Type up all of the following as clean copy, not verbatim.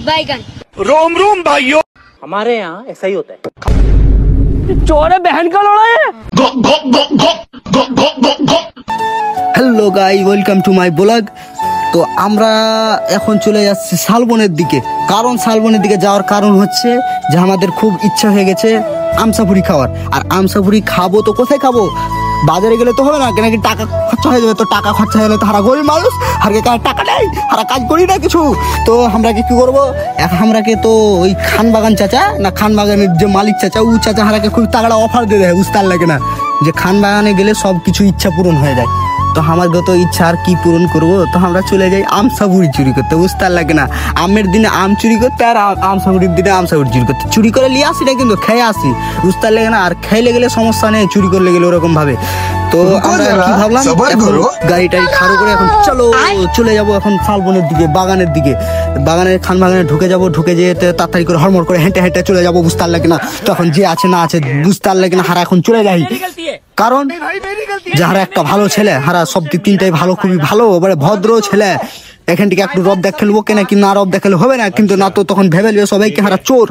बैगन। रोम रोम भाइयों, हमारे यहाँ ऐसा ही होता है। चोर है बहन का लोड़ा है। Hello guy, welcome to my blog. তো আমরা এখন চলে যাচ্ছি শালবনের দিকে। কারণ শালবনের দিকে যাওয়ার কারণ হচ্ছে যে আমাদের খুব ইচ্ছা হয়ে গেছে আমসাপুরি খাওয়ার। আর আমসাপুরি খাবো তো কোথায় খাবো? বাজারে গেলে তো হবে না, কেন কি টাকা খরচা হয়ে যাবে। তো টাকা খরচা হলে তো হারা গরিব মানুষ, হারকে টাকা নেই, হারা কাজ করি না কিছু। তো আমরা কি করবো এখন? আমরাকে তো ওই খানবাগান চাচা না, খানবাগানের যে মালিক চাচা, ও চাচা হারাকে খুব তাগড়া অফার দিয়ে দেয়, বুঝতে লাগে না যে খানবাগানে গেলে সব কিছু ইচ্ছা পূরণ হয়ে যায়। তো আমার তো ইচ্ছা আর কি পূরণ করবো, তো আমরা চলে যাই আমসাপুরি চুরি করতে, বুঝতে লাগে না। আমের দিনে আম চুরি করতে আর আমসাপুরির দিনে আমসাপুরি চুরি করতে। চুরি করে নিয়ে আসি না, কিন্তু খেয়ে আসি, বুঝতে লাগে না। আর খেলে গেলে সমস্যা নেই, চুরি করলে গেলে ওরকম ভাবে। তো আমরা কি ভাবলাম, গাড়ি টাড়ি খাড়ো করে এখন চলে যাবো এখন শালবনের দিকে, বাগানের দিকে। বাগানের খান বাগানে ঢুকে যাবো, ঢুকে যেয়ে তাড়াতাড়ি করে হড়মড় করে হেঁটে হেঁটে চলে যাবো, বুঝতে লাগে না। তখন যে আছে না আছে বুঝতে লাগে না, হারা এখন চলে যাই। কারণ যারা একটা ভালো ছেলে, হারা সব দিক তিনটাই ভালো, খুবই ভালো, এবারে ভদ্র ছেলে। এখান থেকে একটু রব দেখালবো কেনা, কি না রব দেখালে হবে না, কিন্তু না তো তখন ভেবে নিলে সবাইকে হারা চোর।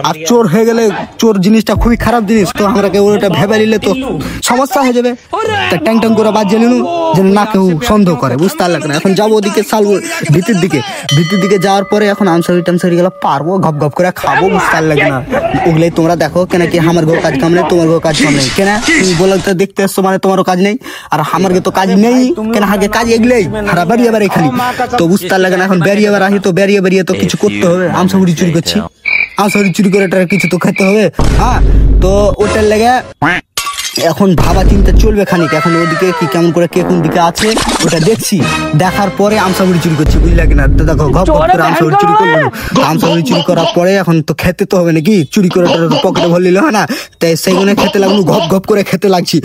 আর চোর হয়ে গেলে, চোর জিনিসটা খুবই খারাপ জিনিস, তো আমরা কেউ ওটা ভেবে নিলে তো সমস্যা হয়ে যাবে। তা ট্যাং ট্যাং করে বাদ জেনে যেন না কেউ সন্দেহ করে, বুঝতে লাগে না। এখন যাবো ওদিকে ভিতির দিকে যাওয়ার পরে এখন আমসারি টামসারি গেলে পারবো, গপ গপ করে খাবো, বুঝতে লাগে না। ওগুলাই তোমরা দেখো কেন কি আমার গো কাজ কাম নেই, তোমার গো কাজ কাম নেই কেন? তুমি বলে দেখতে এসছো মানে তোমারও কাজ নেই, আর আমার তো কাজ নেই কেন? হাগে কাজ এগুলাই হারা বেরিয়ে বেড়ে খালি, তো বুঝতে লাগে না। এখন বেরিয়ে বেড়া আসি, তো বেরিয়ে তো কিছু করতে হবে। আমসাপুরি চুরি করছি, আমসাপুরি চুরি করে কিছু তো খেতে হবে। হ্যাঁ, তো ওটার লেগে এখন ভাবা চিন্তা চলবে খানিক। এখন ওদিকে কি কেমন করে কে কোন দিকে আছে ওটা দেখছি, দেখার পরে আমসাপুরি চুরি করছি, বুঝলে কিনা। দেখো ঘপ ঘপ করে আমসাপুরি চুরি করবো। আমসাপুরি চুরি করার পরে এখন তো খেতে তো হবে নাকি, চুরি করে পকেটে ভরলে হয় না, তাই সেইগুলো খেতে লাগলো, ঘপ ঘপ করে খেতে লাগছি।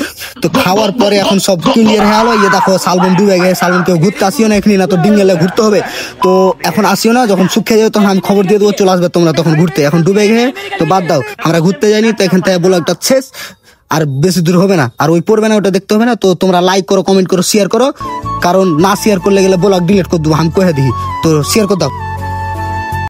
তো খাওয়ার পরে এখন সব ক্লিয়ার হয়ে গেলো। ইয়ে দেখো শালবন ডুবে গেছে, শালবন কেউ ঘুরতে আসিও না এখানে, না তো ডিঙ্গেলে ঘুরতে হবে। তো এখন আসিও না, যখন শুকিয়ে যাবে তখন আমি খবর দিয়ে দেবো, চলে আসবে তোমরা তখন ঘুরতে। এখন ডুবে গেছে তো বাদ দাও, আমরা ঘুরতে যাইনি, তো এখান থেকে ব্লগটা শেষ। আর বেশি দূর হবে না, আর ওই পড়বে না, ওটা দেখতে হবে না। তো তোমরা লাইক করো, কমেন্ট করো, শেয়ার করো, কারণ না শেয়ার করলে গেলে ব্লগ ডিলিট করে দেবো, আমি কহে দিই। তো শেয়ার করে দাও।